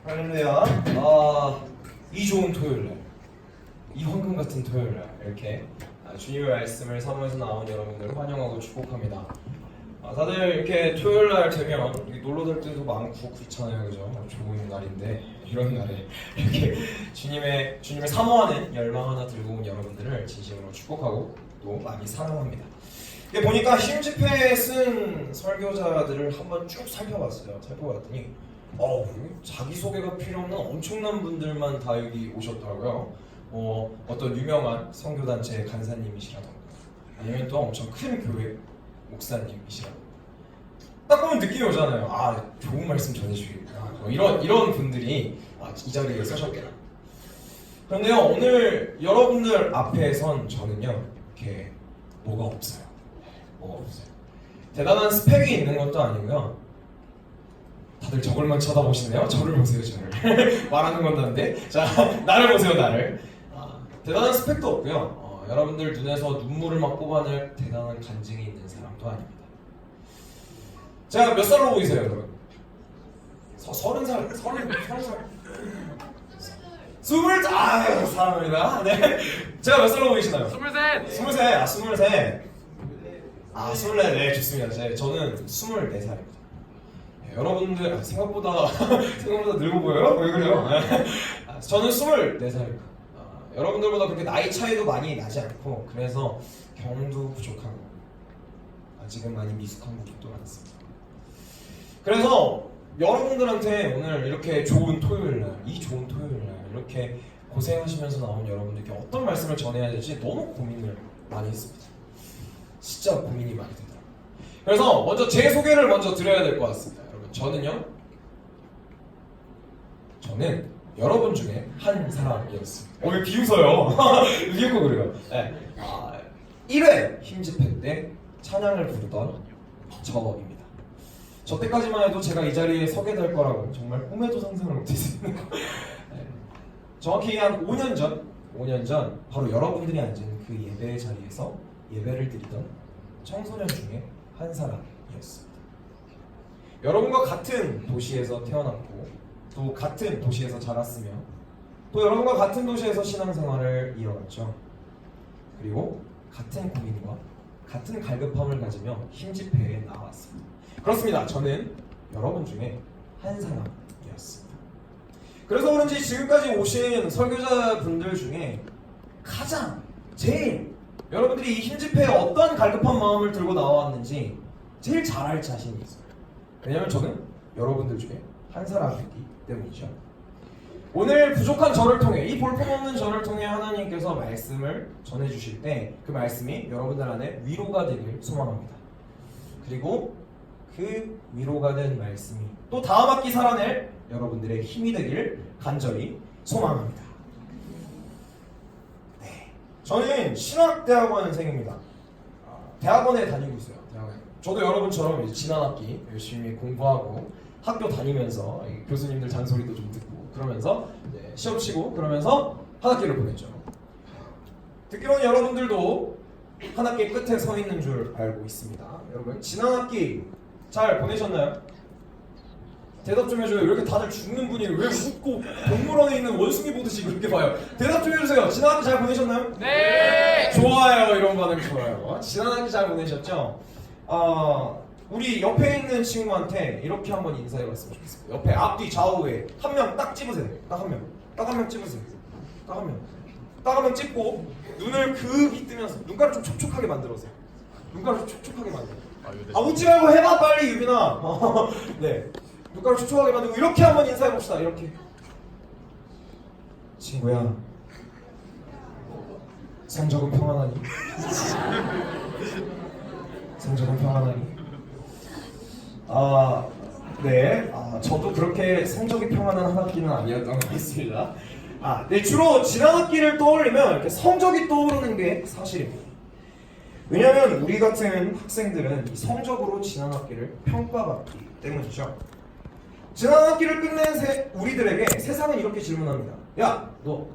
할렐루야. 이 좋은 토요일날, 이 황금 같은 토요일날 이렇게 주님의 말씀을 사모해서 나온 여러분들 환영하고 축복합니다. 다들 이렇게 토요일날 되면 놀러 갈 때도 많고 그렇잖아요, 그죠? 좋은 날인데 이런 날에 이렇게 주님의 사모하는 열망 하나 들고 온 여러분들을 진심으로 축복하고 또 많이 사랑합니다. 보니까 힘집회에 쓴 설교자들을 한번 쭉 살펴봤어요. 살펴봤더니 자기소개가 필요 없는 엄청난 분들만 다 여기 오셨더라고요. 어떤 유명한 선교단체 간사님이시라던가 아니면 또 엄청 큰 교회 목사님이시라던가 딱 보면 느낌이 오잖아요. 좋은 말씀 전해주시겠구나. 이런 분들이 이 자리에 서셨구나. 그런데요, 오늘 여러분들 앞에 선 저는요, 이렇게 뭐가 없어요. 대단한 스펙이 있는 것도 아니고요. 다들 저걸만 쳐다보시네요. 저를 보세요, 저를. 말하는 건 난데. 자, 나를 보세요, 나를. 대단한 스펙도 없고요. 여러분들 눈에서 눈물을 막 뽑아낼 대단한 간증이 있는 사람도 아닙니다. 제가 몇 살로 보이세요, 여러분? 30살, 30살. 20살. 사랑합니다. 네. 제가 몇 살로 보이시나요? 23. 23. 24. 네, 좋습니다. 저는 24살입니다. 여러분들 생각보다 늙어 보여요? 왜 그래요? 저는 24살입니다. 여러분들보다 그렇게 나이 차이도 많이 나지 않고 그래서 경험도 부족하고 아직은 많이 미숙한 부분도 많습니다. 그래서 여러분들한테 오늘 이렇게 좋은 토요일날, 이 좋은 토요일날 이렇게 고생하시면서 나온 여러분들께 어떤 말씀을 전해야 될지 너무 고민을 많이 했습니다. 진짜 고민이 많이 되더라고요. 그래서 먼저 제 소개를 먼저 드려야 될 것 같습니다. 여러분, 저는 여러분 중에 한 사람이었습니다. 왜 비웃어요? 비웃고 그래요. 네. 1회 힘집회 때 찬양을 부르던 저입니다. 저 때까지만 해도 제가 이 자리에 서게 될 거라고 정말 꿈에도 상상을 못했습니다. 네. 정확히 한 5년 전 바로 여러분들이 앉은 그 예배 자리에서 예배를 드리던 청소년 중에 한 사람이었습니다. 여러분과 같은 도시에서 태어났고 또 같은 도시에서 자랐으며 또 여러분과 같은 도시에서 신앙생활을 이어갔죠. 그리고 같은 고민과 같은 갈급함을 가지며 힘집회에 나왔습니다. 그렇습니다. 저는 여러분 중에 한 사람이었습니다. 그래서 그런지 지금까지 오신 설교자분들 중에 제일 여러분들이 이 힘집회에 어떤 갈급한 마음을 들고 나왔는지 제일 잘 알 자신이 있어요. 왜냐하면 저는 여러분들 중에 한 사람이기 때문이죠. 오늘 부족한 저를 통해, 이 볼품없는 저를 통해 하나님께서 말씀을 전해주실 때 그 말씀이 여러분들 안에 위로가 되길 소망합니다. 그리고 그 위로가 된 말씀이 또 다음 학기 살아낼 여러분들의 힘이 되길 간절히 소망합니다. 네, 저는 신학대학원생입니다. 대학원에 다니고 있어요. 저도 여러분처럼 이제 지난 학기 열심히 공부하고 학교 다니면서 교수님들 잔소리도 좀 듣고 그러면서 이제 시험 치고 그러면서 한 학기를 보냈죠. 듣기로는 여러분들도 한 학기 끝에 서 있는 줄 알고 있습니다. 여러분 지난 학기 잘 보내셨나요? 대답 좀 해줘요. 이렇게 다들 죽는 분이 왜 웃고 동물원에 있는 원숭이 보듯이 그렇게 봐요. 대답 좀 해주세요. 지난 학기 잘 보내셨나요? 네! 좋아요. 이런 반응 좋아요. 지난 학기 잘 보내셨죠? 우리 옆에 있는 친구한테 이렇게 한번 인사해봤으면 좋겠습니다. 옆에 앞뒤 좌우에 한 명 딱 찝으세요. 딱 한 명 찝으세요. 딱 한 명 찝고 눈을 크게 뜨면서 눈가를 좀 촉촉하게 만들어주세요. 눈가를 좀 촉촉하게 만들어. 웃지 말고 해봐 빨리 유빈아. 네, 눈가를 촉촉하게 만들고 이렇게 한번 인사해봅시다. 이렇게. 친구야, 성적은 평안하니? 성적은 평안하니? 네. 저도 그렇게 성적이 평안한 한 학기는 아니었던 것 같습니다. 네, 주로 지난 학기를 떠올리면 이렇게 성적이 떠오르는 게 사실입니다. 왜냐하면 우리 같은 학생들은 이 성적으로 지난 학기를 평가받기 때문이죠. 지난 학기를 끝낸 우리들에게 세상은 이렇게 질문합니다. 야, 너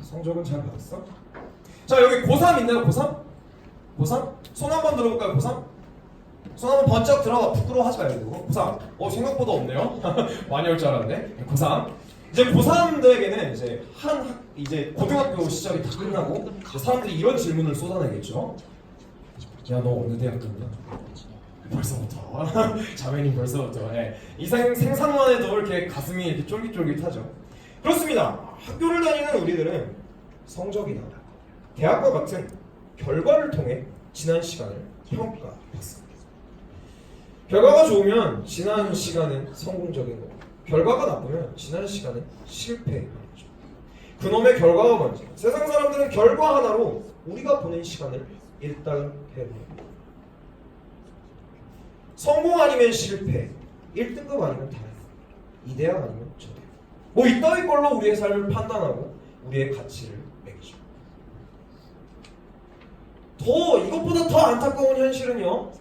성적은 잘 받았어? 자, 여기 고3 있나요? 고3? 고3? 손 한번 들어볼까요? 고3? 손 한번 번쩍 들어봐. 부끄러워하지 말고. 고3. 생각보다 없네요. 많이 올 줄 알았는데. 고3. 이제 고3들에게는 이제 고등학교 시절이 다 끝나고 이제 사람들이 이런 질문을 쏟아내겠죠. 야, 너 어느 대학 갔냐? 벌써부터. 자매님 벌써부터. 네. 이 생각만 해도 이렇게 가슴이 이렇게 쫄깃쫄깃하죠. 그렇습니다. 학교를 다니는 우리들은 성적이나 대학과 같은 결과를 통해 지난 시간을 평가받습니다. 결과가 좋으면 지난 시간은 성공적인 거고, 결과가 나쁘면 지난 시간은 실패인 거죠. 그놈의 결과가 뭔지. 세상 사람들은 결과 하나로 우리가 보낸 시간을 일단해봅니다. 성공 아니면 실패, 1등급 아니면 다른, 이 대학 아니면 저 대학. 뭐 이따위 걸로 우리의 삶을 판단하고 우리의 가치를 매기죠. 이것보다 더 안타까운 현실은요,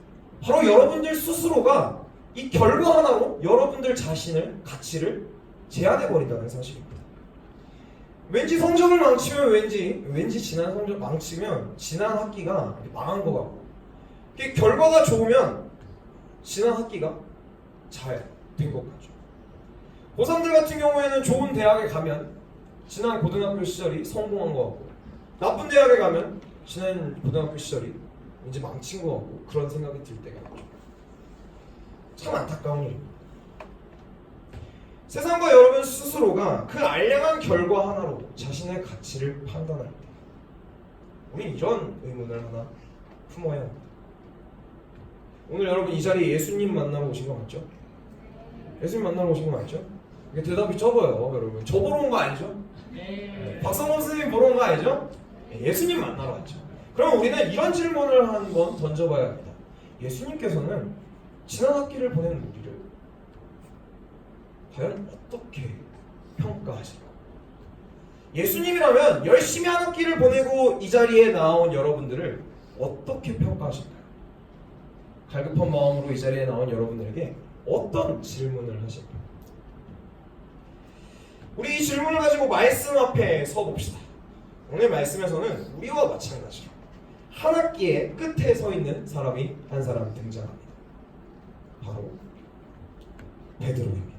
바로 여러분들 스스로가 이 결과 하나로 여러분들 자신을, 가치를 제한해버린다는 사실입니다. 왠지 성적을 망치면 왠지 지난 성적 망치면 지난 학기가 망한 것 같고, 결과가 좋으면 지난 학기가 잘 된 것 같죠. 고3들 같은 경우에는 좋은 대학에 가면 지난 고등학교 시절이 성공한 것 같고, 나쁜 대학에 가면 지난 고등학교 시절이 왠지 망친 것 같고, 그런 생각이 들 때가 있죠. 참 안타까운 일입니다. 세상과 여러분 스스로가 그 알량한 결과 하나로 자신의 가치를 판단할 때 우린 이런 의문을 하나 품어야 합니다. 오늘 여러분 이 자리에 예수님 만나러 오신 거 맞죠? 예수님 만나러 오신 거 맞죠? 이게 대답이 접어요, 여러분. 저 보러 온 거 아니죠? 네. 박성범 선생님 보러 온 거 아니죠? 예수님 만나러 왔죠. 그럼 우리는 이런 질문을 한번 던져봐야 합니다. 예수님께서는 지난 학기를 보낸 우리를 과연 어떻게 평가하실까? 예수님이라면 열심히 한 학기를 보내고 이 자리에 나온 여러분들을 어떻게 평가하실까요? 갈급한 마음으로 이 자리에 나온 여러분들에게 어떤 질문을 하실까요? 우리 이 질문을 가지고 말씀 앞에 서봅시다. 오늘 말씀에서는 우리와 마찬가지로 한 학기의 끝에 서 있는 사람이 한 사람 등장합니다. 바로 베드로입니다.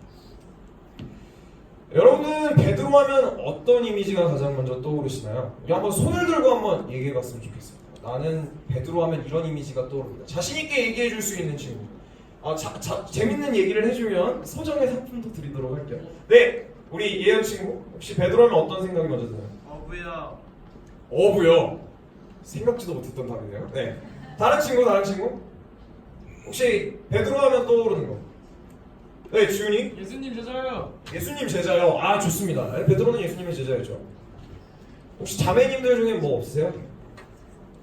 여러분은 베드로 하면 어떤 이미지가 가장 먼저 떠오르시나요? 우리 한번 손을 들고 한번 얘기해 봤으면 좋겠습니다. 나는 베드로 하면 이런 이미지가 떠오릅니다. 자신 있게 얘기해 줄 수 있는 친구. 재밌는 얘기를 해주면 소정의 상품도 드리도록 할게요. 네, 우리 예은 친구, 혹시 베드로 하면 어떤 생각이 먼저 드나요? 어부요. 생각지도 못했던 답이네요. 네. 다른 친구? 혹시 베드로 하면 떠오르는 거? 네, 지훈이? 예수님 제자요. 예수님 제자요. 아, 좋습니다. 네, 베드로는 예수님의 제자였죠. 혹시 자매님들 중에 뭐 없으세요?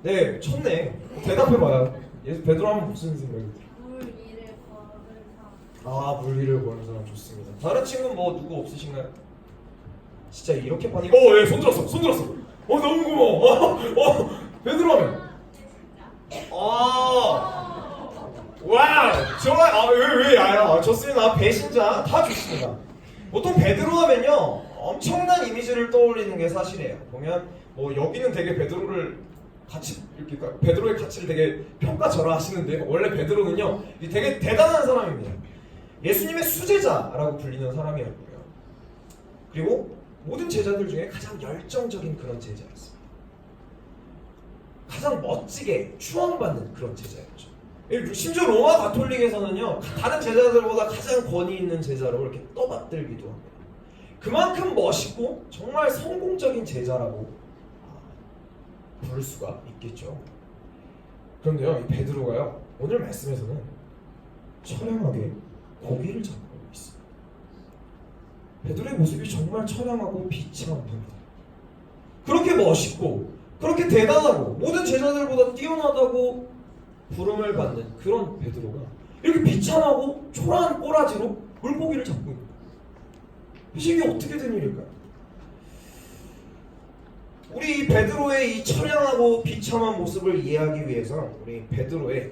네, 쳤네. 대답해봐요. 베드로 하면 무슨 생각이 들어요? 물 위를 거는 사람. 물 위를 보는 사람 좋습니다. 다른 친구는 뭐 누구 없으신가요? 진짜 이렇게 파니까 예, 손 들었어. 너무 고마워. 베드로 하면 와우, 좋아요. 왜 야야? 좋습니다. 배신자 다 좋습니다. 보통 베드로 하면요 엄청난 이미지를 떠올리는 게 사실이에요. 보면 뭐 여기는 되게 베드로의 가치를 되게 평가절하하시는데 원래 베드로는요 되게 대단한 사람입니다. 예수님의 수제자라고 불리는 사람이었고요. 그리고 모든 제자들 중에 가장 열정적인 그런 제자였습니다. 가장 멋지게 추앙받는 그런 제자였죠. 심지어 로마 가톨릭에서는요 다른 제자들보다 가장 권위 있는 제자로 이렇게 떠받들기도 합니다. 그만큼 멋있고 정말 성공적인 제자라고 부를 수가 있겠죠. 그런데요 이 베드로가요 오늘 말씀에서는 처량하게 고기를 잡고 있습니다. 베드로의 모습이 정말 처량하고 비참합니다. 그렇게 멋있고 그렇게 대단하고 모든 제자들보다 뛰어나다고 부름을 받는 그런 베드로가 이렇게 비참하고 초라한 꼬라지로 물고기를 잡고 있는 거예요. 이게 어떻게 된 일일까요? 우리 베드로의 이 처량하고 비참한 모습을 이해하기 위해서 우리 베드로의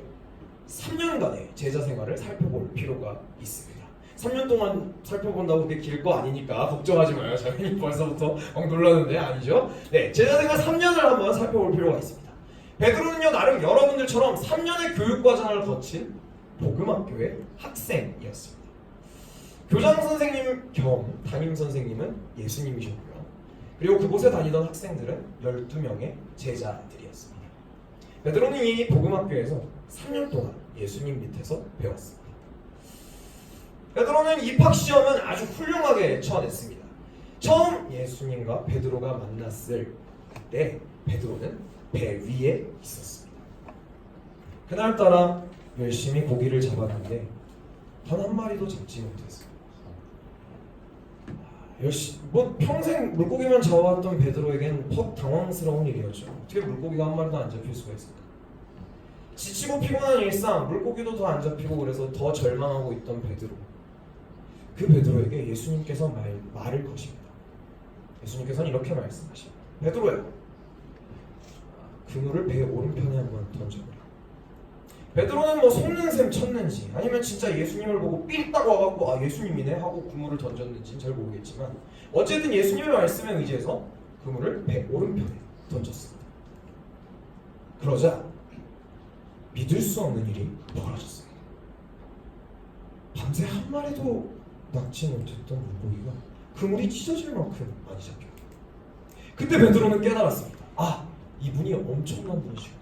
3년간의 제자 생활을 살펴볼 필요가 있습니다. 3년 동안 살펴본다고 그게 길 거 아니니까 걱정하지 마요. 자매님 벌써부터 놀라는데 아니죠? 네, 제자 생활 3년을 한번 살펴볼 필요가 있습니다. 베드로는요 나름 여러분들처럼 3년의 교육 과정을 거친 복음학교의 학생이었습니다. 교장 선생님 겸 담임 선생님은 예수님이셨고요. 그리고 그곳에 다니던 학생들은 12명의 제자들이었습니다. 베드로는 이 복음학교에서 3년 동안 예수님 밑에서 배웠습니다. 베드로는 입학시험은 아주 훌륭하게 쳐냈습니다. 처음 예수님과 베드로가 만났을 때 베드로는 배 위에 있었습니다. 그날따라 열심히 고기를 잡았는데 단 한 마리도 잡지 못했어요. 평생 물고기만 잡아왔던 베드로에겐 퍽 당황스러운 일이었죠. 어떻게 물고기가 한 마리도 안 잡힐 수가 있을까? 지치고 피곤한 일상, 물고기도 더 안 잡히고 그래서 더 절망하고 있던 베드로. 그 베드로에게 예수님께서 말을 거십니다. 예수님께서는 이렇게 말씀하십니다. 베드로야, 그물을 배 오른편에 한번 던져보라. 베드로는 뭐 속는 셈 쳤는지 아니면 진짜 예수님을 보고 삘딱 와갖고 아 예수님이네 하고 그물을 던졌는지는 잘 모르겠지만 어쨌든 예수님의 말씀에 의지해서 그물을 배 오른편에 던졌습니다. 그러자 믿을 수 없는 일이 벌어졌습니다. 밤새 한 마리도 낚지 못했던 물고기가 그물이 찢어질 만큼 많이 잡혀요. 그때 베드로는 깨달았습니다. 아, 이분이 엄청난 분이시구나.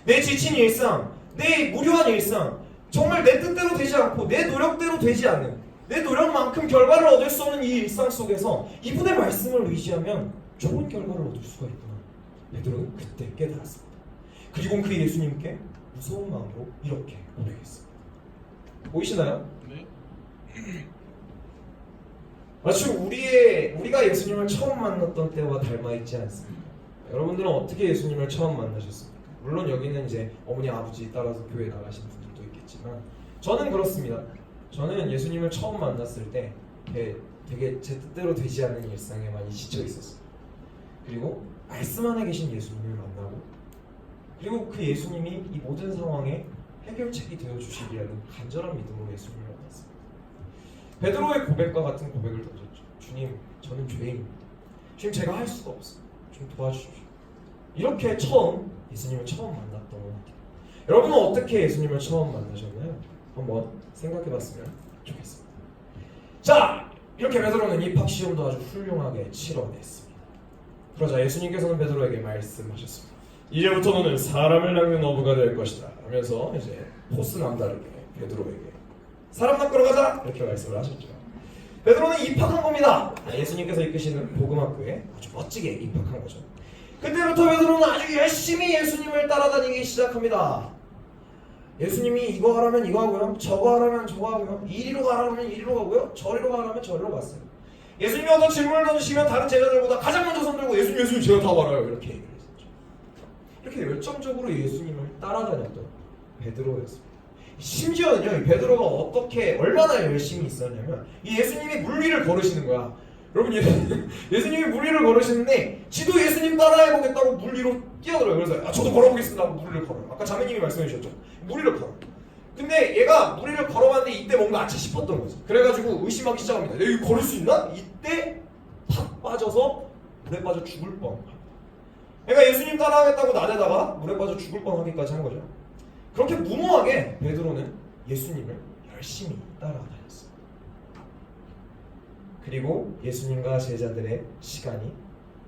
내 지친 일상, 내 무료한 일상, 정말 내 뜻대로 되지 않고 내 노력대로 되지 않는, 내 노력만큼 결과를 얻을 수 없는 이 일상 속에서 이분의 말씀을 의지하면 좋은 결과를 얻을 수가 있구나. 베드로는 그때 깨달았습니다. 그리고 그 예수님께 무서운 마음으로 이렇게 고백했습니다. 보이시나요? 네. 마치 우리가 예수님을 처음 만났던 때와 닮아 있지 않습니까? 여러분들은 어떻게 예수님을 처음 만나셨습니까? 물론 여기는 이제 어머니 아버지 따라서 교회 나가신 분들도 있겠지만 저는 그렇습니다. 저는 예수님을 처음 만났을 때 되게 제 뜻대로 되지 않는 일상에 많이 지쳐 있었어요. 그리고 말씀 안에 계신 예수님을 만나고 그리고 그 예수님이 이 모든 상황에 해결책이 되어 주시리라는 간절한 믿음으로 예수님을 만났습니다. 베드로의 고백과 같은 고백을 던졌죠. 주님, 저는 죄인입니다. 주님, 제가 할 수가 없어요. 좀 도와주십시오. 이렇게 예수님을 처음 만났던 것 같아요. 여러분은 어떻게 예수님을 처음 만나셨나요? 한번 생각해봤으면 좋겠습니다. 자, 이렇게 베드로는 입학시험도 아주 훌륭하게 치러냈습니다. 그러자 예수님께서는 베드로에게 말씀하셨습니다. 이제부터 너는 사람을 낚는 어부가 될 것이다 하면서 이제 포스 남다르게 베드로에게 사람 낚으러 가자 이렇게 말씀을 하셨죠. 베드로는 입학한 겁니다. 예수님께서 이끄시는 복음학교에 아주 멋지게 입학한 거죠. 그때부터 베드로는 아주 열심히 예수님을 따라다니기 시작합니다. 예수님이 이거 하라면 이거 하고요, 저거 하라면 저거 하고요, 이리로 가라면 이리로 가고요, 저리로 가라면 저리로 갔어요. 예수님이 어떤 질문을 던지시면 다른 제자들보다 가장 먼저 손들고 예수님 제가 다 알아요 이렇게 얘기를 했었죠. 이렇게 열정적으로 예수님을 따라다녔던 베드로였습니다. 심지어는요, 이 베드로가 얼마나 열심히 있었냐면 이 예수님이 물 위를 걸으시는 거야. 여러분 예수님이 물 위를 걸으시는데 지도 예수님 따라해보겠다고 물 위로 뛰어들어요. 그래서 저도 걸어보겠습니다 하고 물 위를 걸어요. 아까 자매님이 말씀해 주셨죠. 물 위를 걸어요. 근데 얘가 물 위를 걸어봤는데 이때 뭔가 아차 싶었던 거죠. 그래가지고 의심하기 시작합니다. 내가 이거 걸을 수 있나? 이때 팍 빠져서 물에 빠져 죽을 뻔합니다. 얘가 예수님 따라하겠다고 나대다가 물에 빠져 죽을 뻔하기까지 한 거죠. 그렇게 무모하게 베드로는 예수님을 열심히 따라다녔어요. 그리고 예수님과 제자들의 시간이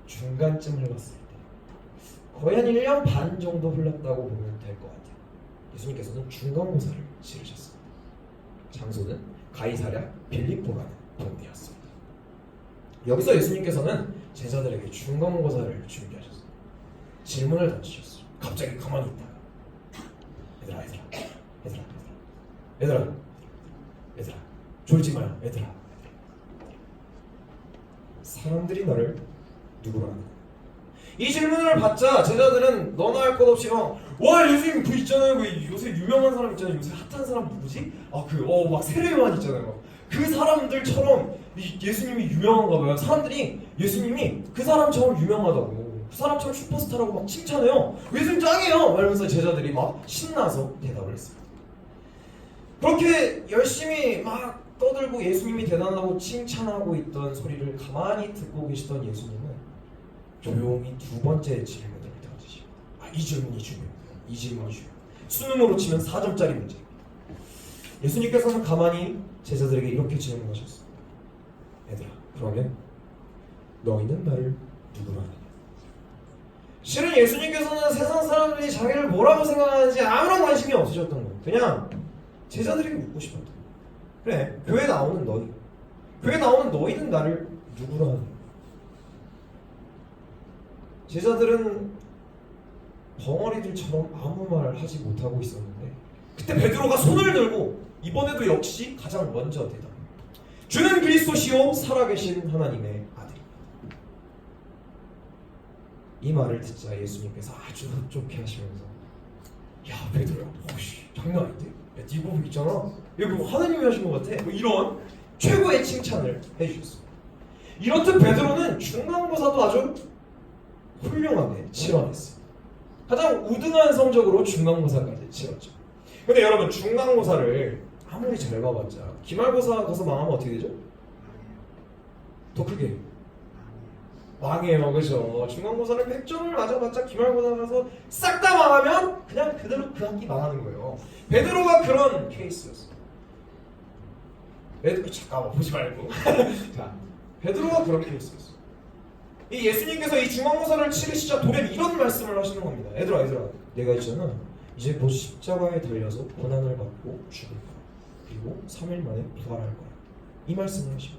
중간쯤 흘렀을 때 거의 한 1년 반 정도 흘렀다고 보면 될 것 같아요. 예수님께서는 중간고사를 치르셨습니다. 장소는 가이사랴 빌립보라는 동네였습니다. 여기서 예수님께서는 제자들에게 중간고사를 준비하셨어요. 질문을 던지셨어요. 갑자기 가만히 있다가 얘들아 졸지 마요. 얘들아, 사람들이 너를 누구로 하는 거야? 이 질문을 받자 제자들은 너나 할 것 없이 와 예수님 그 있잖아요, 그 요새 유명한 사람 있잖아요, 요새 핫한 사람 누구지? 막 세례요한 있잖아요. 그 사람들처럼 예수님이 유명한가 봐요. 사람들이 예수님이 그 사람처럼 유명하다고, 그 사람처럼 슈퍼스타라고 막 칭찬해요. 예수님 짱이에요! 말하면서 제자들이 막 신나서 대답을 했습니다. 그렇게 열심히 막 떠들고 예수님이 대단하다고 칭찬하고 있던 소리를 가만히 듣고 계시던 예수님은 조용히 두 번째 질문을 던지십니다. 이 질문이 중요해요. 이 질문이 중요해요. 수능으로 치면 4점짜리 문제입니다. 예수님께서는 가만히 제자들에게 이렇게 질문하셨어요. 얘들아, 그러면 너희는 나를 누구로 하느냐? 실은 예수님께서는 세상 사람들이 자기를 뭐라고 생각하는지 아무런 관심이 없으셨던 거예요. 그냥 제자들에게 묻고 싶었던 거예요. 그래, 교회 나오는 너희, 교회 나오는 너희는 나를 누구로 하느냐? 제자들은 벙어리들처럼 아무 말 하지 못하고 있었는데 그때 베드로가 손을 들고 이번에도 역시 가장 먼저 대답합니다. 주는 그리스도시요 살아계신 하나님의 아들입니다. 이 말을 듣자 예수님께서 아주 흡족해 하시면서 야 베드로야 혹시 장난 아닌데? 야 네 복 있잖아. 이거 하나님이 하신 것 같아. 뭐 이런 최고의 칭찬을 해주셨습니다. 이렇듯 베드로는 중간고사도 아주 훌륭하게 치러냈어요. 가장 우등한 성적으로 중간고사까지 치렀죠. 근데 여러분 중간고사를 아무리 잘 봐봤자 기말고사 가서 망하면 어떻게 되죠? 더 크게 망해요. 그죠? 중간고사를 100점을 맞아봤자 기말고사 가서 싹 다 망하면 그냥 그대로 그 학기 망하는 거예요. 베드로가 그런 케이스였어요. 잠깐만 보지 말고 자, 베드로가 그런 케이스였어요. 이 예수님께서 이 중간고사를 치르시자 돌연 이런 말씀을 하시는 겁니다. 얘들아 내가 있잖아 이제 곧 십자가에 달려서 고난을 받고 죽을 거야. 그리고 3일 만에 부활할 거야. 이 말씀을 하시고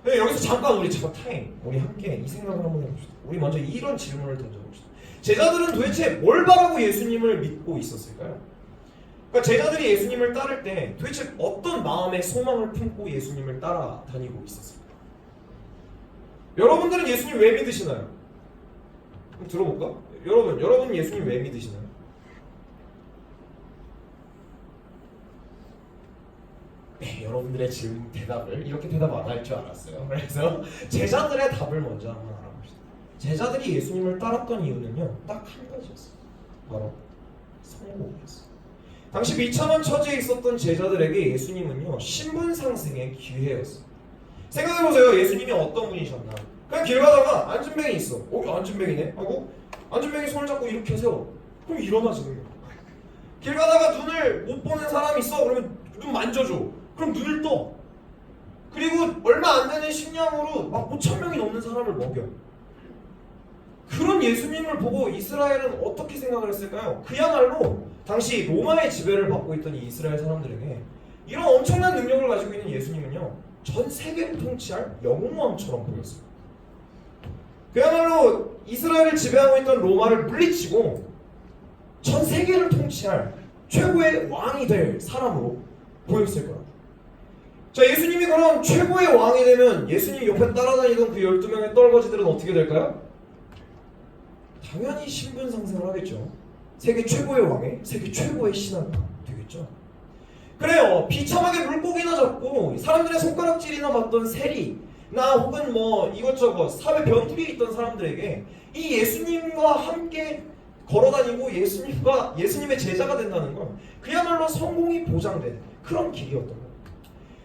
여기서 잠깐 우리 타임 우리 함께 이 생각을 한번 해봅시다. 우리 먼저 이런 질문을 던져봅시다. 제자들은 도대체 뭘 바라고 예수님을 믿고 있었을까요? 그러니까 제자들이 예수님을 따를 때 도대체 어떤 마음의 소망을 품고 예수님을 따라다니고 있었을까요? 여러분들은 예수님 왜 믿으시나요? 한번 들어볼까? 여러분 예수님 왜 믿으시나요? 네, 여러분들의 질문 대답을 이렇게 대답 안 할 줄 알았어요. 그래서 제자들의 답을 먼저 한번 알아봅시다. 제자들이 예수님을 따랐던 이유는요, 딱 한 가지였어요. 바로 성공이었어요. 당시 비천한 처지에 있었던 제자들에게 예수님은요, 신분 상승의 기회였어요. 생각해보세요. 예수님이 어떤 분이셨나? 그냥 길 가다가 안진뱅이 있어. 안진뱅이네? 하고 안진뱅이 손을 잡고 이렇게 세워. 그럼 일어나지는 거야. 길 가다가 눈을 못 보는 사람이 있어. 그러면 눈 만져줘. 그럼 눈을 떠. 그리고 얼마 안 되는 식량으로 막 5,000명이 넘는 사람을 먹여. 그런 예수님을 보고 이스라엘은 어떻게 생각을 했을까요? 그야말로 당시 로마의 지배를 받고 있던 이 이스라엘 사람들에게 이런 엄청난 능력을 가지고 있는 예수님은요, 전 세계를 통치할 영웅왕처럼 보였어요. 그야말로 이스라엘을 지배하고 있던 로마를 물리치고 전 세계를 통치할 최고의 왕이 될 사람으로 보였을 거예요. 자, 예수님이 그럼 최고의 왕이 되면 예수님 옆에 따라다니던 그 12명의 떨거지들은 어떻게 될까요? 당연히 신분 상승을 하겠죠. 세계 최고의 왕의 세계 최고의 신하가 되겠죠. 그래요. 비참하게 물고기나 잡고 사람들의 손가락질이나 받던 세리나 혹은 뭐 이것저것 사회 변두리에 있던 사람들에게 이 예수님과 함께 걸어다니고 예수님의 제자가 된다는 건 그야말로 성공이 보장된 그런 길이었던 거예요.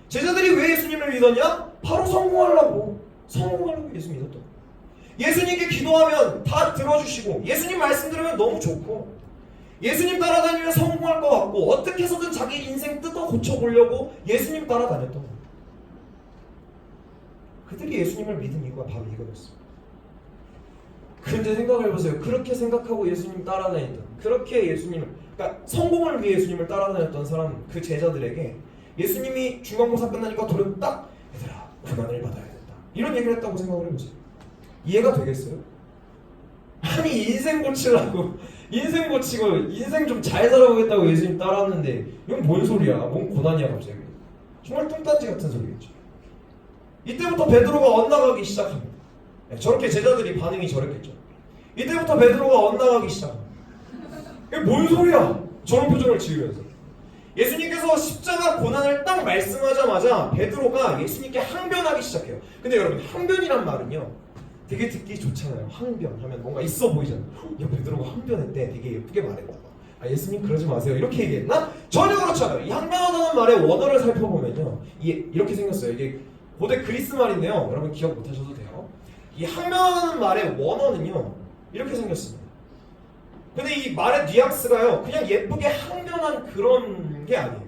제자들이 왜 예수님을 믿었냐? 바로 성공하려고 예수 믿었던 거예요. 예수님께 기도하면 다 들어주시고 예수님 말씀 들으면 너무 좋고 예수님 따라다니면 성공할 것 같고 어떻게 해서든 자기 인생 뜯어 고쳐보려고 예수님 따라다녔던 거예요. 그들이 예수님을 믿은 이유가 바로 이거였어요. 근데 생각을 해보세요. 그렇게 생각하고 예수님 따라다니던 그렇게 그러니까 성공을 위해 예수님을 따라다녔던 사람 그 제자들에게 예수님이 중간고사 끝나니까 돌연 딱 얘들아 고난을 받아야 된다 이런 얘기를 했다고 생각을 해보세요. 이해가 되겠어요? 아니 인생 고치려고 인생 고치고 인생 좀 잘 살아보겠다고 예수님 따라왔는데 이건 뭔 소리야? 뭔 고난이야 갑자기. 정말 뚱딴지 같은 소리겠죠. 이때부터 베드로가 엇나가기 시작합니다. 저렇게 제자들이 반응이 저랬겠죠. 이때부터 베드로가 엇나가기 시작합니다. 이게 뭔 소리야? 저런 표정을 지으면서 예수님께서 십자가 고난을 딱 말씀하자마자 베드로가 예수님께 항변하기 시작해요. 근데 여러분 항변이란 말은요 되게 듣기 좋잖아요. 항변 하면 뭔가 있어 보이잖아요. 야 베드로가 항변했대. 되게 예쁘게 말했다. 예수님 그러지 마세요. 이렇게 얘기했나? 전혀 그렇지 않아요. 이 항변하다는 말의 원어를 살펴보면요 이렇게 생겼어요. 이게 고대 그리스 말인데요. 여러분 기억 못하셔도 돼요. 이 항변하는 말의 원어는요 이렇게 생겼습니다. 근데 이 말의 뉘앙스가요 그냥 예쁘게 항변한 그런 게 아니에요.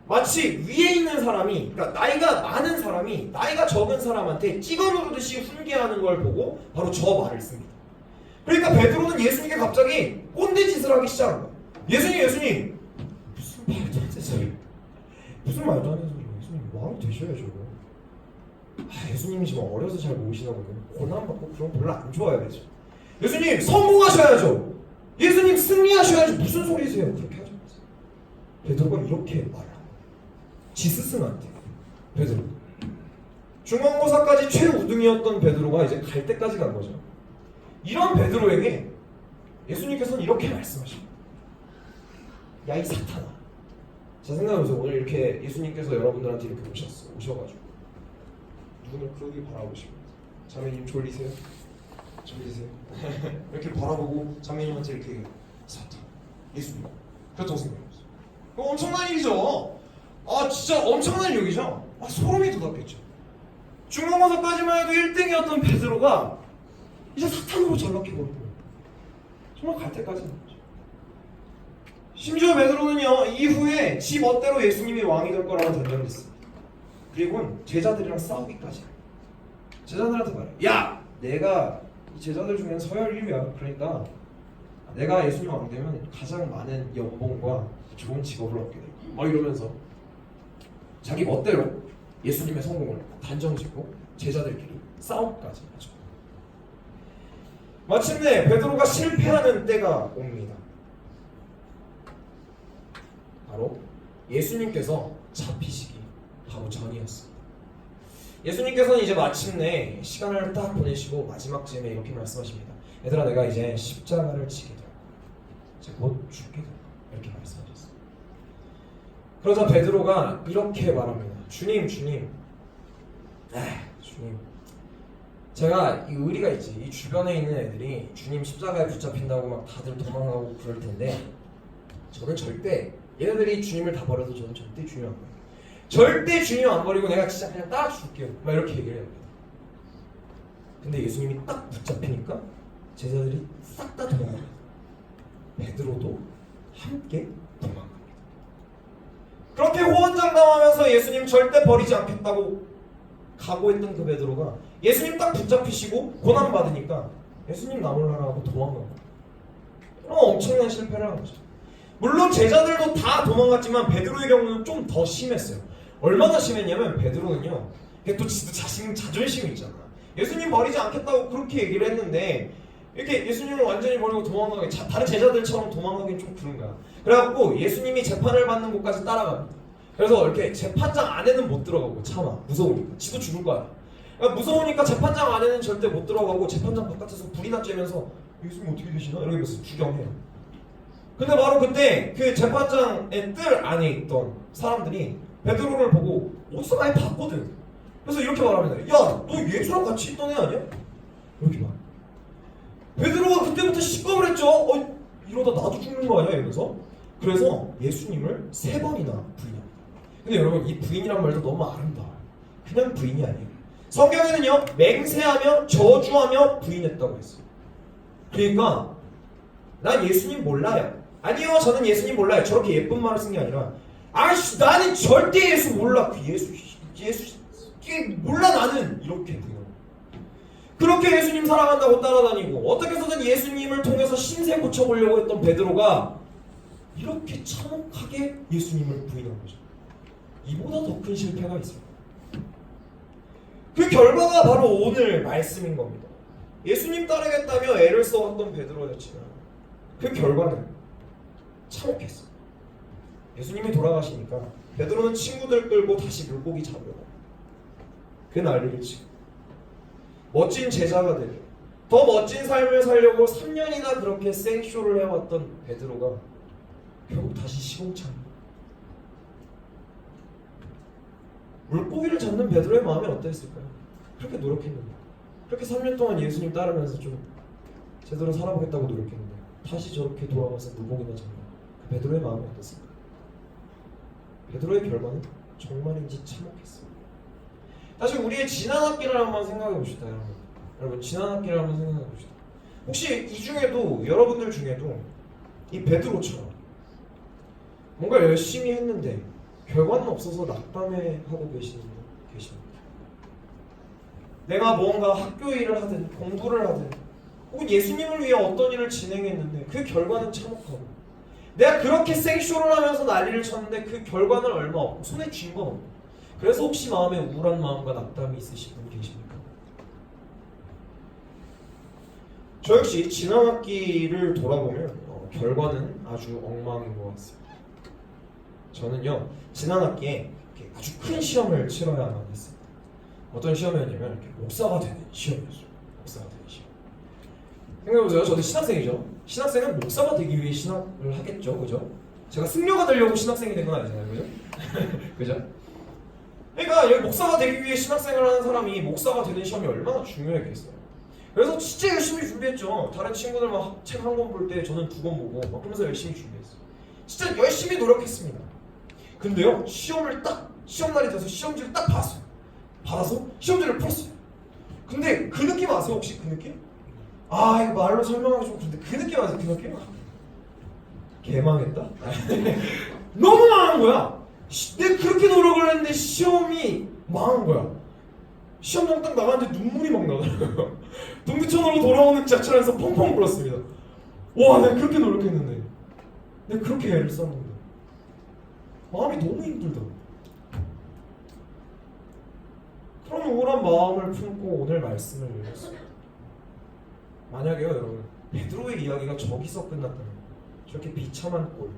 마치 위에 있는 사람이, 그러니까 나이가 많은 사람이 나이가 적은 사람한테 찍어 누르듯이 훈계하는 걸 보고 바로 저 말을 씁니다. 그러니까 베드로는 예수님께 갑자기 꼰대짓을 하기 시작한 거야. 예수님 무슨 말도 안 되는 소리, 무슨 말도 안 되는 소리. 예수님 마음이 되셔야죠. 예수님이 지금 어려서 잘 모르시나거든요. 고난받고 그런 거 별로 안 좋아해야죠. 예수님 성공하셔야죠. 예수님 승리하셔야죠. 무슨 소리세요? 그렇게 하지 마세요. 베드로가 이렇게 말을 지스승한테. 베드로 중간고사까지 최우등이었던 베드로가 이제 갈 때까지 간 거죠. 이런 베드로에게 예수님께서는 이렇게 말씀하십니다. 야 이 사탄아. 제 생각에서 오늘 이렇게 예수님께서 여러분들한테 이렇게 오셔가지고 눈을 크게 바라보십니다. 자매님 졸리세요? 졸리세요? 이렇게 바라보고 자매님한테 이렇게 사탄 예수님 그렇다고 생각해보세요. 엄청난 일이죠. 진짜 엄청난 일이죠. 소름이 돋았겠죠. 중간고사까지만 해도 1등이었던 베드로가 이제 사탄으로 전락해버린 거예요. 정말 갈 때까지. 심지어 베드로는요 이후에 지 멋대로 예수님이 왕이 될 거라고 단정했습니다. 그리고 제자들이랑 싸우기까지. 제자들한테 말해. 야, 내가 이 제자들 중엔 서열 1위야. 그러니까 내가 예수님 왕 되면 가장 많은 연봉과 좋은 직업을 얻게 돼. 막 이러면서 자기 멋대로 예수님의 성공을 단정짓고 제자들끼리 싸움까지 하죠. 마침내 베드로가 실패하는 때가 옵니다. 바로 예수님께서 잡히시기 바로 전이었습니다. 예수님께서는 이제 마침내 시간을 딱 보내시고 마지막 쯤에 이렇게 말씀하십니다. 얘들아, 내가 이제 십자가를 지게 될 거야. 이제 곧 죽게 될 거야. 이렇게 말씀하셨어요. 그러자 베드로가 이렇게 말합니다. 주님, 주님, 제가 이 의리가 있지. 이 주변에 있는 애들이 주님 십자가에 붙잡힌다고 막 다들 도망가고 그럴 텐데 저는 절대, 얘네들이 주님을 다 버려도 저는 절대 주님 안 버려요. 절대 주님 안 버리고 내가 진짜 그냥 따라 죽을게요. 막 이렇게 얘기를 해요. 근데 예수님이 딱 붙잡히니까 제자들이 싹 다 도망갑니다. 베드로도 함께 도망갑니다. 그렇게 호언장담하면서 예수님 절대 버리지 않겠다고 각오했던 그 베드로가 예수님 딱 붙잡히시고 고난 받으니까 예수님 나몰라라 하고 도망간 거예요. 그럼 엄청난 실패를 한 거죠. 물론 제자들도 다 도망갔지만 베드로의 경우는 좀 더 심했어요. 얼마나 심했냐면 베드로는요, 또 지도 자신 자존심이 있잖아. 예수님 버리지 않겠다고 그렇게 얘기를 했는데 이렇게 예수님을 완전히 버리고 도망가기, 다른 제자들처럼 도망가기는 좀 그런 거야. 그래갖고 예수님이 재판을 받는 곳까지 따라갑니다. 그래서 이렇게 재판장 안에는 못 들어가고 참아, 무서우니까. 지도 죽을 거야. 그러니까 무서우니까 재판장 안에는 절대 못 들어가고 재판장 바깥에서 불이나 쬐면서 예수님 어떻게 되시나? 이러면서 구경해요. 근데 바로 그때 그 재판장의 뜰 안에 있던 사람들이 베드로를 보고 어디서 많이 봤거든. 그래서 이렇게 말합니다. 야, 너 예수랑 같이 있던 애 아니야? 이렇게 말. 베드로가 그때부터 시겁을 했죠. 이러다 나도 죽는 거 아니야? 이러면서. 그래서 예수님을 3번이나 부인합니다. 근데 여러분, 이 부인이란 말도 너무 아름다워요. 그냥 부인이 아니에요. 성경에는요, 맹세하며 저주하며 부인했다고 했어요. 그러니까 난 예수님 몰라요. 아니요, 저는 예수님 몰라요. 저렇게 예쁜 말을 쓴 게 아니라, 나는 절대 예수 몰라. 그 예수 몰라 나는. 이렇게 부인합니다. 그렇게 예수님 사랑한다고 따라다니고 어떻게 해서든 예수님을 통해서 신세 고쳐보려고 했던 베드로가 이렇게 참혹하게 예수님을 부인한 거죠. 이보다 더 큰 실패가 있습니다. 그 결과가 바로 오늘 말씀인 겁니다. 예수님 따르겠다며 애를 써왔던 베드로였지만 그 결과는 참혹했어요. 예수님이 돌아가시니까 베드로는 친구들 끌고 다시 물고기 잡으러 그 난리를 치고 멋진 제자가 되려 더 멋진 삶을 살려고 3년이나 그렇게 생쇼를 해왔던 베드로가 결국 다시 시궁창. 물고기를 잡는 베드로의 마음이 어땠을까요? 그렇게 노력했는데, 그렇게 3년 동안 예수님 따르면서 좀 제대로 살아보겠다고 노력했는데 다시 저렇게 돌아가서 물고기만 잡는 그 베드로의 마음이 어땠을까요? 베드로의 결과는 정말인지 참혹했어요. 다시 우리의 지난 학기를 한번 생각해 봅시다. 여러분 지난 학기를 한번 생각해 봅시다. 혹시 이 중에도, 여러분들 중에도 이 베드로처럼 뭔가 열심히 했는데 결과는 없어서 낙담해하고 계십니다. 내가 뭔가 학교 일을 하든 공부를 하든 혹은 예수님을 위해 어떤 일을 진행했는데 그 결과는 참혹하고 내가 그렇게 생쇼를 하면서 난리를 쳤는데 그 결과는 얼마 없고 손에 쥔 건 없고 그래서 혹시 마음에 우울한 마음과 낙담이 있으신 분 계십니까? 저 역시 지난 학기를 돌아보면 결과는 아주 엉망인 것 같습니다. 저는요 지난 학기에 이렇게 아주 큰 시험을 치러야만 했습니다. 어떤 시험이었냐면 이렇게 목사가 되는 시험이었어요. 목사가 되는 시험. 생각해보세요. 저도 신학생이죠. 신학생은 목사가 되기 위해 신학을 하겠죠, 그죠? 제가 승려가 되려고 신학생이 된 건 아니잖아요, 그죠? 그죠? 그러니까 여기 목사가 되기 위해 신학생을 하는 사람이 목사가 되는 시험이 얼마나 중요했겠어요. 그래서 진짜 열심히 준비했죠. 다른 친구들 막 책 한 권 볼 때 저는 2권 보고 막 그러면서 열심히 준비했어요. 진짜 열심히 노력했습니다. 근데요, 시험 날이 돼서 시험지를 딱 봤어요. 받아서 시험지를 풀었어요. 근데 그 느낌 아세요? 혹시 그 느낌? 아 이거 말로 설명하기 좀 그런데 그 느낌 아세요? 그 느낌? 개망했다? 너무 망한 거야. 내가 그렇게 노력을 했는데 시험이 망한 거야. 시험장 딱 나갔는데 눈물이 막 나더라고요. 동두천으로 돌아오는 지하철에서 펑펑 울었습니다. 와 내가 그렇게 노력했는데 내가 그렇게 애를 썼는데 마음이 너무 힘들다. 그런 우울한 마음을 품고 오늘 말씀을 읽었습니다. 만약에요 여러분 베드로의 이야기가 저기서 끝났다면 저렇게 비참한 꼴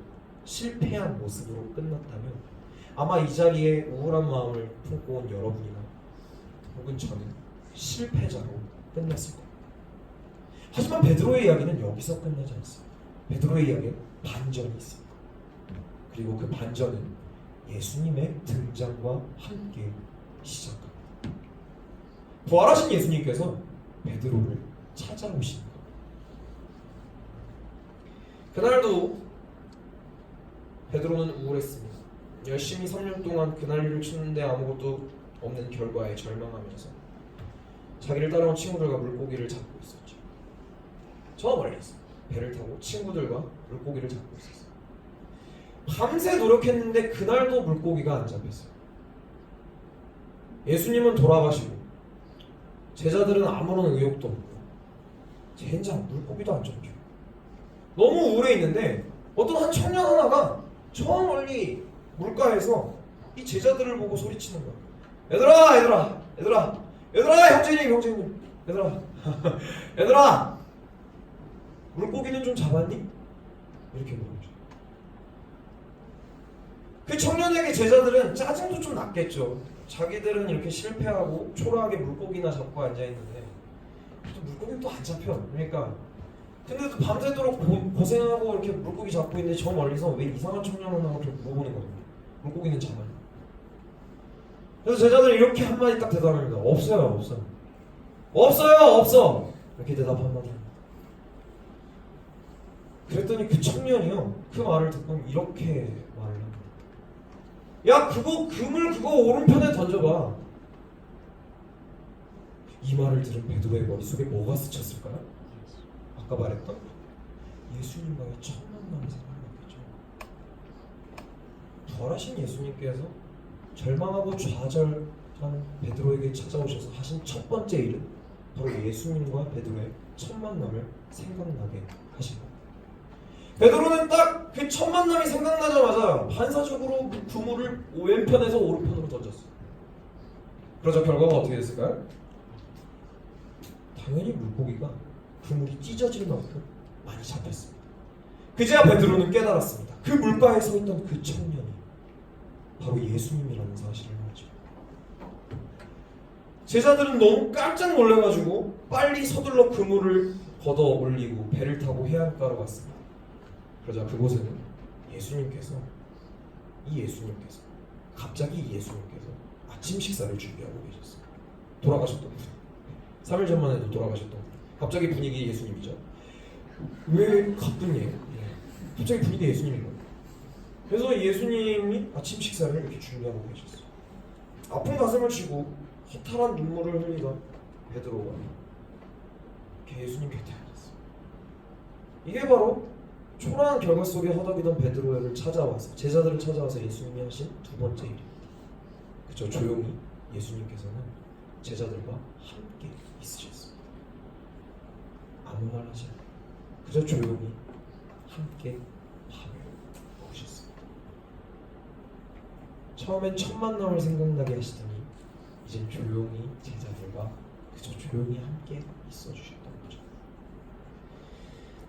실패한 모습으로 끝났다면 아마 이 자리에 우울한 마음을 품고 온 여러분이나 혹은 저는 실패자로 끝났을 겁니다. 하지만 베드로의 이야기는 여기서 끝나지 않습니다. 베드로의 이야기에 반전이 있습니다. 그리고 그 반전은 예수님의 등장과 함께 시작합니다. 부활하신 예수님께서 베드로를 찾아오십니다. 그날도 베드로는 우울했습니다. 열심히 3년 동안 그 난리를 쳤는데 아무것도 없는 결과에 절망하면서 자기를 따라온 친구들과 물고기를 잡고 있었죠. 저 멀리서 배를 타고 친구들과 물고기를 잡고 있었어요. 밤새 노력했는데 그날도 물고기가 안 잡혔어요. 예수님은 돌아가시고 제자들은 아무런 의욕도 없고 젠장 물고기도 안 잡혀. 너무 우울해 있는데 어떤 한 청년 하나가 저 멀리 물가에서 이 제자들을 보고 소리치는 거야. 얘들아 형제님 얘들아 물고기는 좀 잡았니? 이렇게 물어보죠. 그 청년에게 제자들은 짜증도 좀 났겠죠. 자기들은 이렇게 실패하고 초라하게 물고기나 잡고 앉아있는데 또 물고기는 또 안 잡혀. 그러니까 근데 또 밤새도록 고생하고 이렇게 물고기 잡고 있는데 저 멀리서 왜 이상한 청년 하나가 이렇게 물어보는 거예요. 물고기는 잡아요. 그래서 제자들이 이렇게 한마디 딱 대답합니다. 없어 이렇게 대답 한마디 합니다. 그랬더니 그 청년이요 그 말을 듣고 이렇게 말을 합니다. 야 그물 그거 오른편에 던져봐. 이 말을 들은 베드로의 머릿속에 뭐가 스쳤을까요? 아까 말했던 예수님과의 첫 만남이 생각났겠죠. 부활하신 예수님께서 절망하고 좌절한 베드로에게 찾아오셔서 하신 첫 번째 일은 바로 예수님과 베드로의 첫 만남을 생각나게 하신 겁니다. 베드로는 딱 그 첫 만남이 생각나자마자 반사적으로 그 그물을 왼편에서 오른편으로 던졌어요. 그러자 결과가 어떻게 됐을까요? 당연히 물고기가 그물이 찢어질 만큼 많이 잡혔습니다. 그제야 베드로는 깨달았습니다. 그 물가에 서 있던 그 청년이 바로 예수님이라는 사실을 알죠. 제자들은 너무 깜짝 놀라가지고 빨리 서둘러 그물을 걷어 올리고 배를 타고 해안가로 갔습니다. 그러자 그곳에는 갑자기 예수님께서 아침 식사를 준비하고 계셨어요. 돌아가셨던 분, 3일 전만 해도 돌아가셨던 분. 갑자기 분위기 예수님이죠. 왜 가뿐이에요? 갑자기 분위기 예수님인 거예요. 그래서 예수님이 아침 식사를 이렇게 준비하고 계셨어요. 아픈 가슴을 쥐고 허탈한 눈물을 흘리던 베드로가 이렇게 예수님 곁에 앉았어요. 이게 바로 초라한 결과 속에 허덕이던 베드로를 찾아와서 제자들을 찾아와서 예수님이 하신 두 번째 일입니다. 그죠? 조용히 예수님께서는 제자들과 함께 있으셨습니다. 아무 말 하지 않고 그저 조용히 함께 밥을 먹으셨습니다. 처음엔 첫 만남을 생각나게 하시더니 이젠 조용히 제자들과 그저 조용히 함께 있어주셨던 거죠.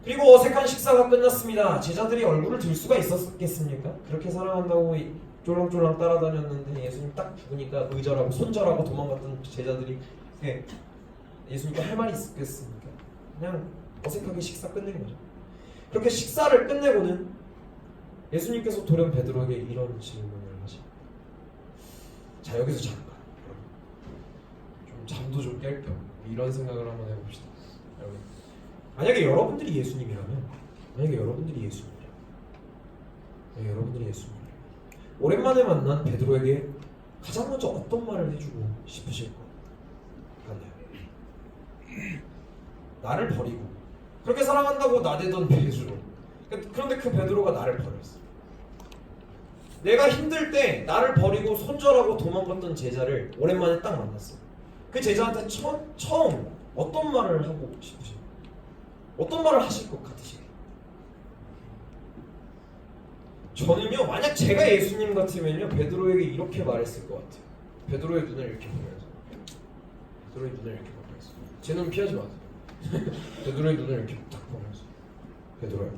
그리고 어색한 식사가 끝났습니다. 제자들이 얼굴을 들 수가 있었겠습니까? 그렇게 사랑한다고 쫄랑쫄랑 따라다녔는데 예수님 딱 죽으니까 의절하고 손절하고 도망갔던 제자들이 예수님께 할 말이 있겠습니까? 그냥 어색하게 식사 끝낸 거죠. 그렇게 식사를 끝내고는 예수님께서 돌연 베드로에게 이런 질문을 하십니다. 자, 여기서 잠깐 좀 잠도 좀 깰 겸 이런 생각을 한번 해봅시다. 여러분, 만약에 여러분들이 예수님이라면 오랜만에 만난 베드로에게 가장 먼저 어떤 말을 해주고 싶으실 것 같나요? 나를 버리고 그렇게 사랑한다고 나대던 베드로, 그런데 그 베드로가 나를 버렸어. 내가 힘들 때 나를 버리고 손절하고 도망갔던 제자를 오랜만에 딱 만났어. 그 제자한테 처음 어떤 말을 하고 싶으세요? 어떤 말을 하실 것 같으세요? 저는요, 만약 제가 예수님 같으면요 베드로에게 이렇게 말했을 것 같아요. 베드로의 눈을 이렇게 보면서 제 눈 피하지 마세요. 베드로의 눈을 이렇게 딱 보면서 베드로야,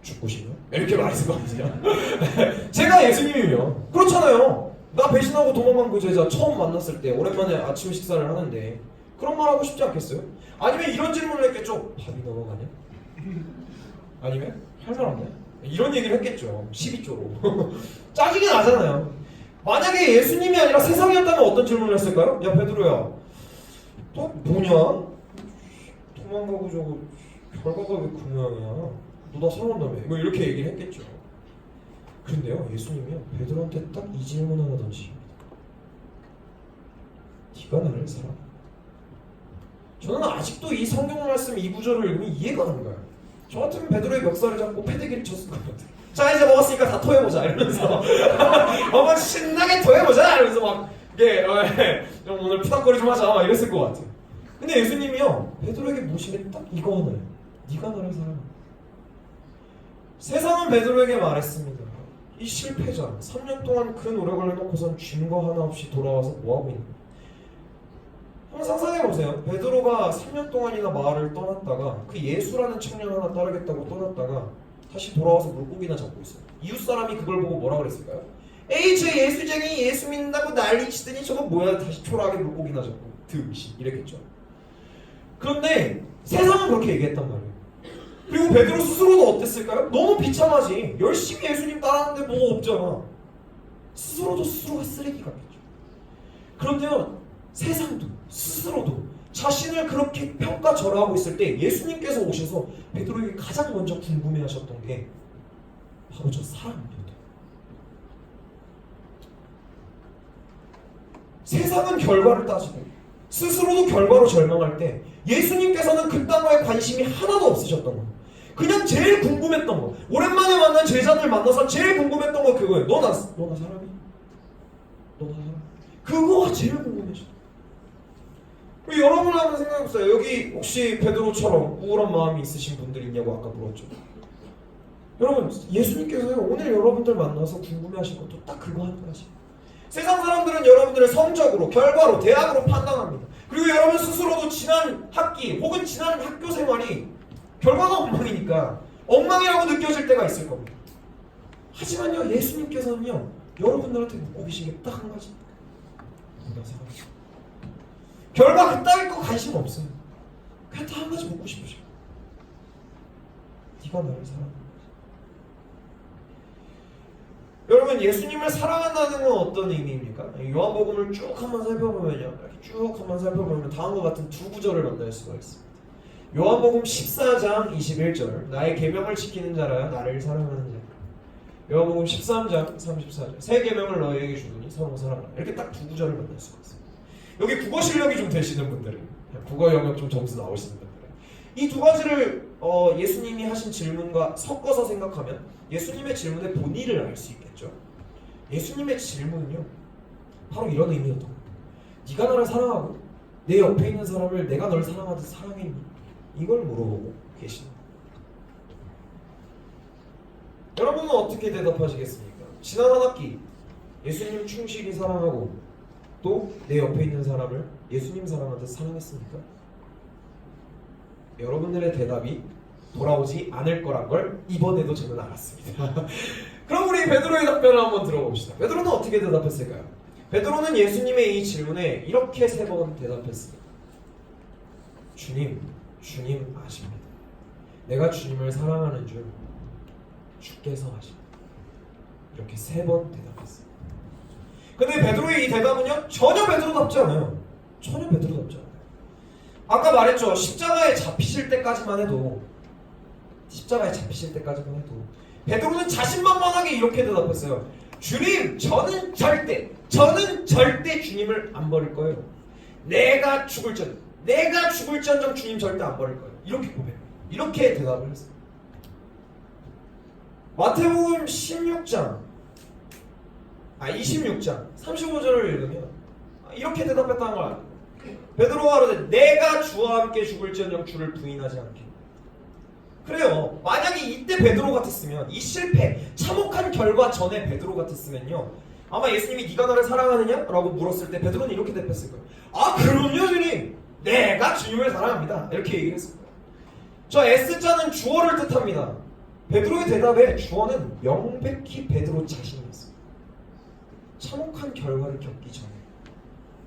죽고 싶냐? 이렇게 말했을 것 같아요. 제가 예수님이면 그렇잖아요. 나 배신하고 도망간 그 제자 처음 만났을 때 오랜만에 아침 식사를 하는데 그런 말 하고 싶지 않겠어요? 아니면 이런 질문을 했겠죠. 밥이 넘어가냐? 아니면 할 말 없냐? 이런 얘기를 했겠죠. 12조로. 짜증이 나잖아요. 만약에 예수님이 아니라 세상이었다면 어떤 질문을 했을까요? 야 베드로야, 너 뭐냐? 도망가고 저거 결과가 왜 그 모양이야? 너 나 사랑한다며? 뭐 이렇게 얘기를 했겠죠. 그런데요, 예수님이요 베드로한테 딱 이 질문 하나 던지십니다. 네가 나를 사랑해? 저는 아직도 이 성경 말씀 이 구절을 읽으면 이해가 안 가요. 저 같으면 베드로의 멱살을 잡고 패대기를 쳤을 것 같아요. 자, 이제 먹었으니까 다 토해보자 이러면서 한번 신나게 토해보자 이러면서 막 좀 오늘 푸닥거리 좀 하자 막 이랬을 것 같아요. 근데 예수님이요 베드로에게 모신 게 딱 이거 하나예요. 네가 나를 사랑해. 세상은 베드로에게 말했습니다. 이 실패자 3년 동안 그 노력을 해놓고선 증거 하나 없이 돌아와서 뭐하고 있는 거야? 한번 상상해보세요. 베드로가 3년 동안이나 마을을 떠났다가 그 예수라는 청년 하나 따르겠다고 떠났다가 다시 돌아와서 물고기나 잡고 있어요. 이웃 사람이 그걸 보고 뭐라 그랬을까요? 에이 저 예수쟁이 예수 믿는다고 난리치더니 저거 뭐야, 다시 초라하게 물고기나 잡고 드으시 이랬겠죠. 그런데 세상은 그렇게 얘기했단 말이에요. 그리고 베드로 스스로도 어땠을까요? 너무 비참하지. 열심히 예수님 따라하는데 뭐가 없잖아. 스스로도 스스로가 쓰레기 같겠죠. 그런데요 세상도 스스로도 자신을 그렇게 평가절하하고 있을 때 예수님께서 오셔서 베드로에게 가장 먼저 궁금해하셨던 게 바로 저 사람입니다. 세상은 결과를 따지고 스스로도 결과로 절망할 때 예수님께서는 그 단어에 관심이 하나도 없으셨던 거예요. 그냥 제일 궁금했던 거, 오랜만에 만난 제자들 만나서 제일 궁금했던 거 그거예요. 너 나 사람이? 너 나 사람? 그거가 제일 궁금해졌어요. 여러분 한번 생각해보세요. 여기 혹시 베드로처럼 우울한 마음이 있으신 분들 있냐고 아까 물었죠. 여러분 예수님께서요 오늘 여러분들 만나서 궁금해하신 것도 딱 그거 한 가지. 세상 사람들은 여러분들을 성적으로, 결과로, 대학으로 판단합니다. 그리고 여러분 스스로도 지난 학기 혹은 지난 학교 생활이 결과가 엉망이니까 엉망이라고 느껴질 때가 있을 겁니다. 하지만요 예수님께서는요 여러분들한테 묻고 계신 게 딱 한 가지. 누가 사랑해? 결과 그따위 거 관심 없어요. 그냥 다 한 가지 묻고 싶으셔. 네가 나를 사랑해? 여러분 예수님을 사랑한다는 건 어떤 의미입니까? 요한복음을 쭉 한번 살펴보면요, 이렇게 쭉 한번 살펴보면 다음과 같은 두 구절을 만날 수가 있습니다. 요한복음 14장 21절, 나의 계명을 지키는 자라야 나를 사랑하는 자. 요한복음 13장 34절, 새 계명을 너희에게 주노니 서로 사랑하라. 이렇게 딱 두 구절을 만날 수가 있습니다. 여기 국어 실력이 좀 되시는 분들은, 국어 영역 좀 점수 나오시는 분들은 이 두 가지를 예수님이 하신 질문과 섞어서 생각하면 예수님의 질문의 본의를 알 수 있겠죠. 예수님의 질문은요 바로 이런 의미였던 거예요. 네가 나를 사랑하고 내 옆에 있는 사람을 내가 널 사랑하듯 사랑했니? 이걸 물어보고 계십니다. 여러분은 어떻게 대답하시겠습니까? 지난 한 학기 예수님 충실히 사랑하고 또 내 옆에 있는 사람을 예수님 사랑하듯 사랑했습니까? 여러분들의 대답이 돌아오지 않을 거란 걸 이번에도 저는 알았습니다. 그럼 우리 베드로의 답변을 한번 들어봅시다. 베드로는 어떻게 대답했을까요? 베드로는 예수님의 이 질문에 이렇게 3번 대답했습니다. 주님 아십니다. 내가 주님을 사랑하는 줄 주께서 아십니다. 이렇게 3번 대답했습니다. 근데 베드로의 이 대답은요 전혀 베드로답지 않아요. 전혀 베드로답지 않아요. 아까 말했죠. 십자가에 잡히실 때까지만 해도 베드로는 자신만만하게 이렇게 대답했어요. 주님, 저는 절대 주님을 안 버릴 거예요. 내가 죽을지언정 주님 절대 안 버릴 거예요. 이렇게 고백해요. 이렇게 대답을 했어요. 마태복음 26장 35절을 읽으면 이렇게 대답했다는 걸 알아요. 베드로가 그러되 내가 주와 함께 죽을지언정 주를 부인하지 않게. 그래요. 만약에 이때 베드로 같았으면 이 실패, 참혹한 결과 전에 베드로 같았으면요 아마 예수님이 네가 나를 사랑하느냐? 라고 물었을 때 베드로는 이렇게 대답했을 거예요. 아 그럼요 주님, 내가 주님을 사랑합니다. 이렇게 얘기를 했을 거예요. 저 S자는 주어를 뜻합니다. 베드로의 대답에 주어는 명백히 베드로 자신이었어요. 참혹한 결과를 겪기 전에,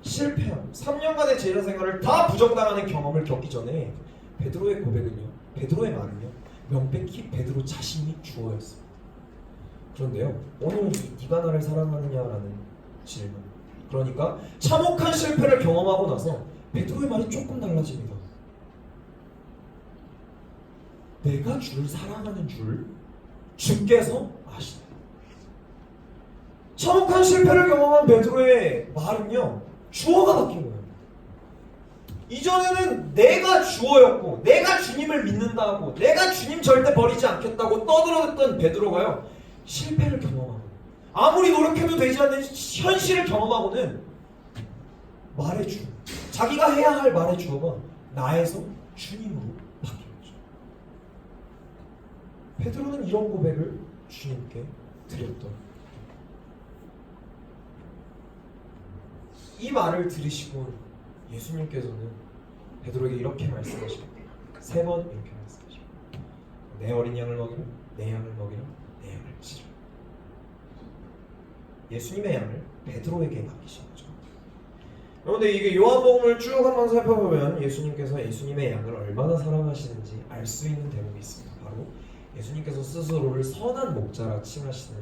실패함, 3년간의 제자 생활을 다 부정당하는 경험을 겪기 전에 베드로의 고백은요, 베드로의 말은요 명백히 베드로 자신이 주어였습니다. 그런데요 오늘 이 네가 나를 사랑하느냐라는 질문, 그러니까 참혹한 실패를 경험하고 나서 베드로의 말이 조금 달라집니다. 내가 주를 사랑하는 줄 주께서 아시다. 참혹한 실패를 경험한 베드로의 말은요 주어가 바뀐 거예요. 이전에는 내가 주어였고 내가 주님을 믿는다고 내가 주님 절대 버리지 않겠다고 떠들어댔던 베드로가요 실패를 경험하고 아무리 노력해도 되지 않는 현실을 경험하고는 말의 주어, 자기가 해야 할 말의 주어가 나에서 주님으로 바뀌었죠. 베드로는 이런 고백을 주님께 드렸던, 이 말을 들으시고 예수님께서는 베드로에게 이렇게 말씀하십니다. 3번 이렇게 말씀하십니다. 내 어린 양을 먹이라, 내 양을 먹이라, 내 양을 치라. 예수님의 양을 베드로에게 맡기신 거죠. 그런데 이게 요한복음을 쭉 한번 살펴보면 예수님께서 예수님의 양을 얼마나 사랑하시는지 알 수 있는 대목이 있습니다. 바로 예수님께서 스스로를 선한 목자라 칭하시는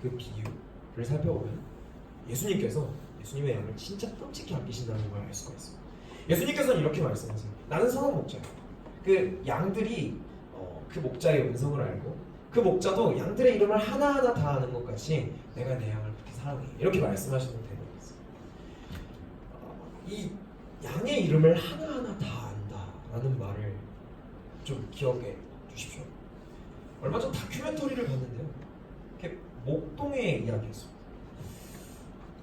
그 비유를 살펴보면 예수님께서 예수님의 양을 진짜 끔찍히 아끼신다는 걸 알 수가 있습니다. 예수님께서는 이렇게 말씀하세요. 나는 선한 목자야. 그 양들이 그 목자의 음성을 알고 그 목자도 양들의 이름을 하나하나 다 아는 것 같이 내가 내 양을 그렇게 사랑해. 이렇게 말씀하시는 대목이 있어요. 이 양의 이름을 하나하나 다 안다라는 말을 좀 기억해 주십시오. 얼마 전 다큐멘터리를 봤는데요. 이렇게 목동의 이야기였어요.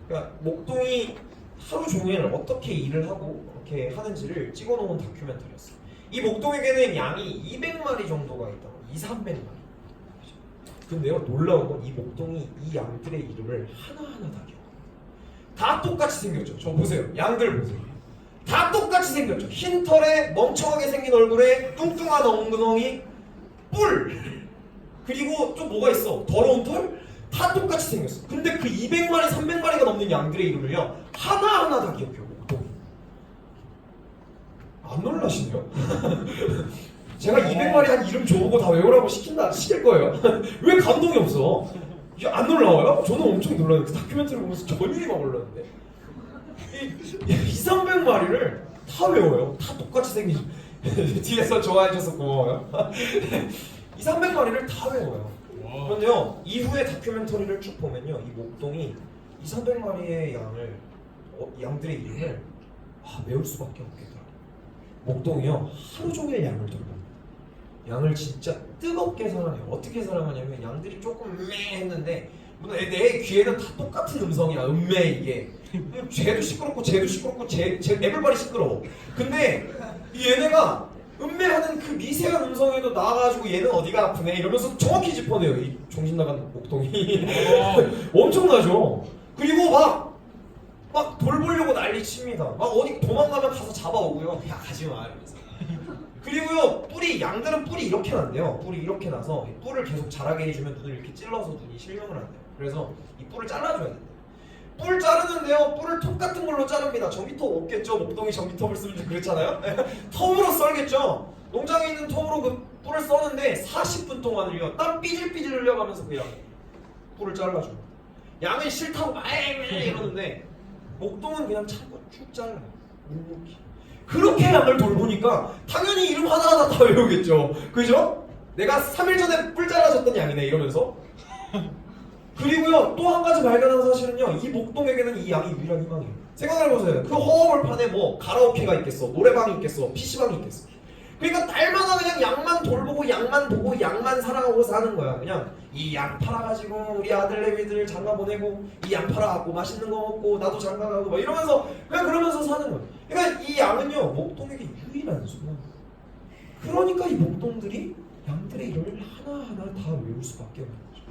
그러니까 목동이 하루 종일 어떻게 일을 하고 이렇게 하는지를 찍어놓은 다큐멘터리였어요. 이 목동에게는 양이 200마리 정도가 있다고, 200~300마리. 근데요 놀라운 건 이 목동이 이 양들의 이름을 하나하나 다 기억해요. 다 똑같이 생겼죠. 저 보세요. 양들 보세요. 다 똑같이 생겼죠. 흰 털에 멍청하게 생긴 얼굴에 뚱뚱한 엉덩이, 뿔, 그리고 또 뭐가 있어? 더러운 털? 다 똑같이 생겼어. 근데 그 200마리, 300마리가 넘는 양들의 이름을요 하나하나 다 기억해요. 목동이. 안 놀라시네요? 제가 200마리 한 이름 줘보고 다 외우라고 시킬 거예요. 왜 감동이 없어? 안 놀라워요? 저는 엄청 놀랐는데 다큐멘터리 보면서 전율이 막 올랐는데 200~300마리를 다 외워요. 다 똑같이 생긴 뒤에서 좋아해줘서 고마워요. 200~300마리를 다 외워요. 그런데요 이후에 다큐멘터리를 쭉 보면요 이 목동이 200~300마리의 양들의 이름을 외울 수밖에 없겠더라고요. 목동이요 하루 종일 양을 돌봅니다. 양을 진짜 뜨겁게 사랑해요. 어떻게 사랑하냐면 양들이 조금 했는데 물론 내 귀에는 다 똑같은 음성이야. 이게 쟤도 시끄럽고 쟤도 시끄럽고 쟤 애벌발이 시끄러워. 근데 얘네가 음매하는 그 미세한 음성에도 나와가지고 얘는 어디가 아프네 이러면서 정확히 짚어내요. 이 정신 나간 목동이 엄청나죠. 그리고 막 돌 보려고 난리 칩니다. 막 어디 도망가면 가서 잡아오고요. 야 가지마 이러면서. 그리고요 양들은 뿔이 이렇게 난대요. 뿔이 이렇게 나서 이 뿔을 계속 자라게 해주면 눈을 이렇게 찔러서 눈이 실명을 한대요. 그래서 이 뿔을 잘라줘야 된대요. 뿔 자르는데요 뿔을 톱 같은 걸로 자릅니다. 전기톱 없겠죠. 목동이 전기톱을 쓰면 그렇잖아요. 톱으로 썰겠죠. 농장에 있는 톱으로 그 뿔을 써는데 40분 동안을요 땀 삐질삐질 흘려가면서 그 양 뿔을 잘라줘요. 양은 싫다고 막 이러는데 목동은 그냥 참고 쭉 잘라요. 묵묵히. 그렇게 양을 돌보니까 당연히 이름 하나하나 다 외우겠죠. 그죠? 내가 3일 전에 뿔 잘라줬던 양이네 이러면서. 그리고요 또 한 가지 발견한 사실은요 이 목동에게는 이 양이 유일한 희망이에요. 생각을 해보세요. 그 허허벌판에 뭐 가라오케가 있겠어, 노래방이 있겠어, PC방이 있겠어. 그러니까 날마다 그냥 양만 돌보고 양만 보고 양만 사랑하고 사는 거야. 그냥 이 양 팔아가지고 우리 아들 내미들 장가 보내고 이 양 팔아갖고 맛있는 거 먹고 나도 장가 가고 막 이러면서 그냥 그러면서 사는 거야. 그러니까 이 양은요 목동에게 유일한 소망. 그러니까 이 목동들이 양들의 이름을 하나하나 다 외울 수밖에 없는 거죠.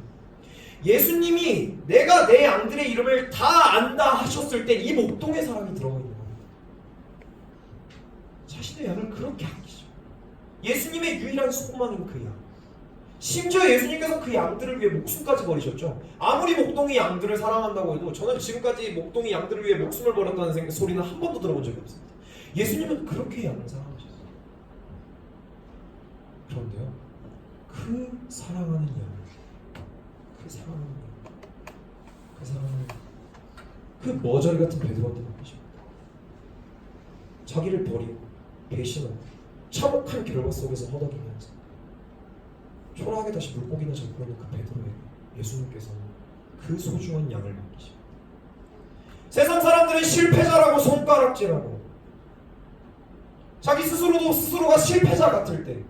예수님이 내가 내 양들의 이름을 다 안다 하셨을 때 이 목동의 사랑이 들어가 있는 거예요. 자신의 양을 그렇게 아끼죠. 예수님의 유일한 소망인 그 양. 심지어 예수님께서 그 양들을 위해 목숨까지 버리셨죠. 아무리 목동이 양들을 사랑한다고 해도 저는 지금까지 목동이 양들을 위해 목숨을 버렸다는 소리는 한 번도 들어본 적이 없습니다. 예수님은 그렇게 양을 사랑하셨어요. 그런데요 그 사랑하는 양 그 사랑하는 그 머저리 같은 베드로한테 맡기십니다. 자기를 버리고 배신하고 참혹한 결과 속에서 허덕이면서 초라하게 다시 물고기나 잡고 있는 그 베드로에게 예수님께서는 그 소중한 양을 맡기십니다. 세상 사람들은 실패자라고 손가락질하고 자기 스스로가 실패자 같을 때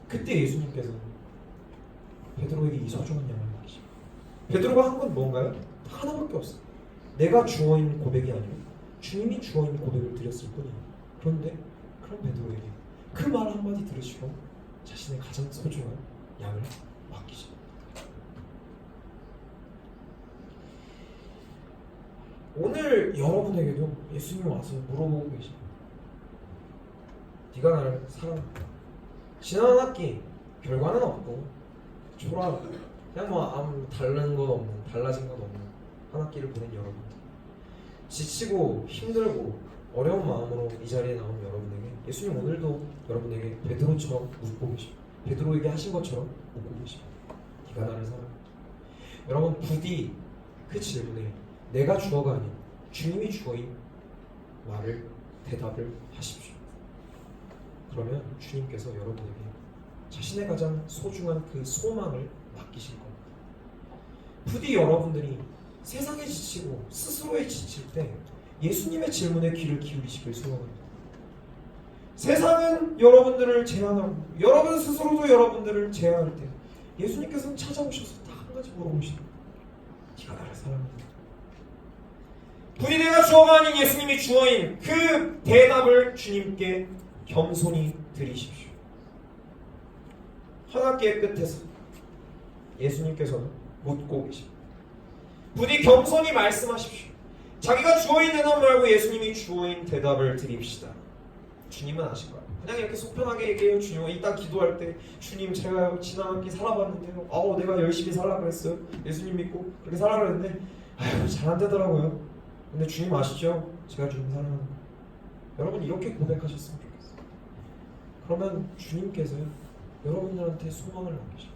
그때 예수님께서는 베드로에게 이 소중한 양을 맡기십니다. 베드로가 한 건 뭔가요? 하나밖에 없어요. 내가 주어인 고백이 아니고 주님이 주어인 고백을 드렸을 뿐이에요. 그런데 그런 베드로에게 그 말 한마디 들으시고 자신의 가장 소중한 양을 맡기십니다. 오늘 여러분에게도 예수님이 와서 물어보고 계십니다. 네가 나를 사랑해? 지난 한 학기 결과는 없고 초라하고 그냥 뭐 아무 다른 것 없는 달라진 것 없는 한 학기를 보낸 여러분들, 지치고 힘들고 어려운 마음으로 이 자리에 나온 여러분에게 예수님 오늘도 여러분에게 베드로처럼 묻고 계십니다. 베드로에게 하신 것처럼 묻고 계십니다. 네가 나를 사랑해? 여러분 부디 그 질문에 내가 주어가 아닌 주님이 주어인 말을 대답을 하십시오. 그러면 주님께서 여러분에게 자신의 가장 소중한 그 소망을 맡기실 겁니다. 부디 여러분들이 세상에 지치고 스스로에 지칠 때 예수님의 질문에 귀를 기울이시길 소원합니다. 세상은 여러분들을 제한하고 여러분 스스로도 여러분들을 제한할 때 예수님께서는 찾아오셔서 딱 한 가지 물어보십니다. 네가 나를 사랑하냐? 부디 내가 주어가 아닌 예수님이 주어인 그 대답을 주님께 겸손히 드리십시오. 한 학기의 끝에서 예수님께서는 묻고 계십니다. 부디 겸손히 말씀하십시오. 자기가 주어인 대답 말고 예수님이 주어인 대답을 드립시다. 주님은 아실 거예요. 그냥 이렇게 속편하게 얘기해요. 주님, 이따 기도할 때 주님 제가 지난 학기 살아봤는데요. 내가 열심히 살라 그랬어요. 예수님 믿고 그렇게 살라 그랬는데 잘 안 되더라고요. 근데 주님 아시죠? 제가 주님 사랑하는 거. 여러분 이렇게 고백하셨으면 좋겠어요. 그러면 주님께서요 여러분들한테 소망을 맡기십니다.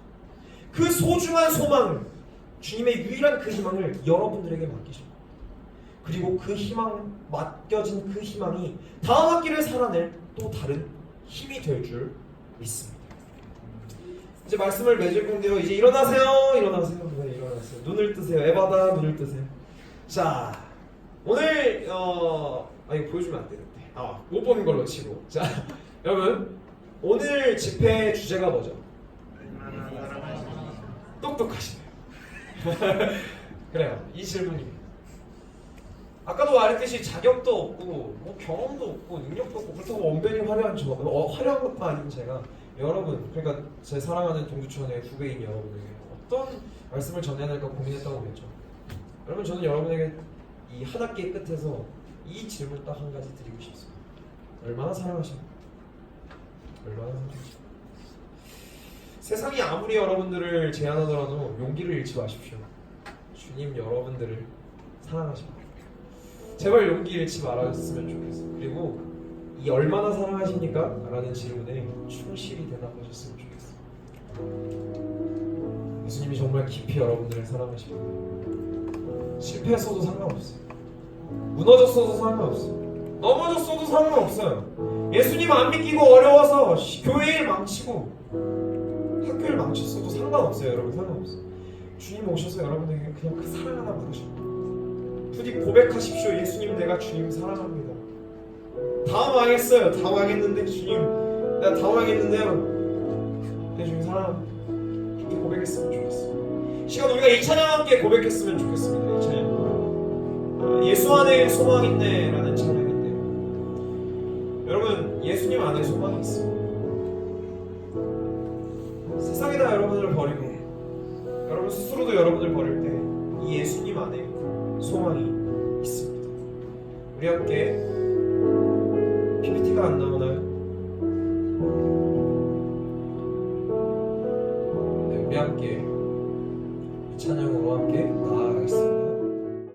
그 소중한 소망을, 주님의 유일한 그 희망을 여러분들에게 맡기십니다. 그리고 그 희망, 맡겨진 그 희망이 다음 학기를 살아낼 또 다른 힘이 될 줄 믿습니다. 이제 말씀을 맺을 건데요. 이제 일어나세요. 일어나세요. 네, 일어나세요. 눈을 뜨세요. 에바다 눈을 뜨세요. 자, 오늘 이거 보여주면 안 되는데 못 보는 걸로 치고. 자, 여러분 오늘 집회 주제가 뭐죠? 똑똑하시네요. 그래요. 이 질문입니다. 아까도 말했듯이 자격도 없고 뭐 경험도 없고 능력도 없고 그렇다고 언변이 화려한 화려한 것도 아닌 제가 여러분, 그러니까 제 사랑하는 동두천의 후배인 여러분에게 어떤 말씀을 전해야 될까 고민했다고 그랬죠. 여러분, 저는 여러분에게 이 한 학기 끝에서 이 질문 딱 한 가지 드리고 싶습니다. 얼마나 사랑하십니까? 얼마나 사랑하십니까? 세상이 아무리 여러분들을 제한하더라도 용기를 잃지 마십시오. 주님 여러분들을 사랑하십니다. 제발 용기 잃지 말았으면 좋겠어요. 그리고 이 얼마나 사랑하십니까? 라는 질문에 충실히 대답하셨으면 좋겠어요. 예수님이 정말 깊이 여러분들을 사랑하십니다. 실패했어도 상관없어요. 무너졌어도 상관없어요. 넘어졌어도 상관없어요. 예수님 안 믿기고 어려워서 교회 일 망치고 학교를 망쳤어도 상관없어요. 여러분, 상관없어요. 주님 오셔서 여러분에게 그냥 그 사랑 하나 부르십니다. 부디 고백하십시오. 예수님, 내가 주님 사랑합니다. 다 망했어요. 다 망했는데 주님, 내가 다 망했는데요, 내 주님 사랑합니다. 그렇게 고백했으면 좋겠어요. 시간 우리가 이 찬양 함께 고백했으면 좋겠습니다. 이 찬양, 예수 안에 소망 있네 라는 찬양인데요, 여러분, 예수님 안에 소망이 있어요. 세상에다 여러분을 버리고 여러분 스스로도 여러분을 버릴 때 이 예수님 안에 소망이 있습니다. 우리 함께